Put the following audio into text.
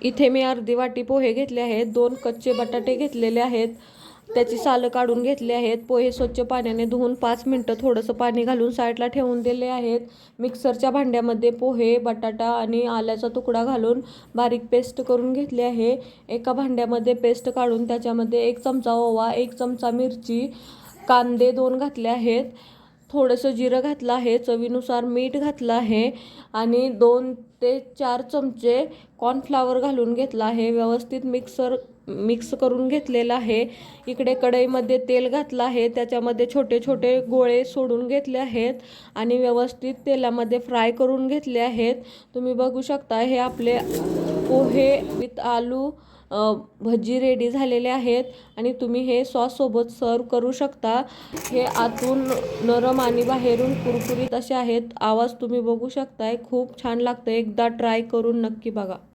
इथे मी अर्धी वाटी पोहे घेतले आहेत, 2 कच्चे बटाटे घेतलेले आहेत, त्याची सालं काढून घेतली आहेत. पोहे स्वच्छ पाण्याने धुवून 5 मिनटं थोडंसं पाणी घालून साईडला ठेवून दिले आहेत. मिक्सरच्या भांड्यामध्ये पोहे, बटाटा आणि आल्याचा तुकडा घालून बारीक पेस्ट करून घेतली आहे. एका भांड्यामध्ये पेस्ट काढून त्याच्यामध्ये 1 चमचा ओवा, 1 चमचा मिरची, कांदे 2 घातले आहेत, थोडंसं जिरं घातलं आहे, चवीनुसार मीठ घातलं आहे आणि 2 ते 4 चमचे कॉर्नफ्लॉवर घालून घेतलं आहे. व्यवस्थित मिक्स करून घेतलेलं आहे. इकडे कढईमध्ये तेल घातलं आहे, त्याच्यामध्ये छोटे छोटे गोळे सोडून घेतले आहेत आणि व्यवस्थित तेलामध्ये फ्राय करून घेतले आहेत. तुम्ही बघू शकता हे आपले पोहे विथ आलू भजी रेडी झालेले आहेत आणि तुम्ही हे सॉससोबत सर्व करू शकता. हे आतून नरम आणि बाहेरून कुरकुरीत असे आहेत. आवाज तुम्ही बघू शकताय, खूप छान लागतं. एकदा ट्राय करून नक्की बघा.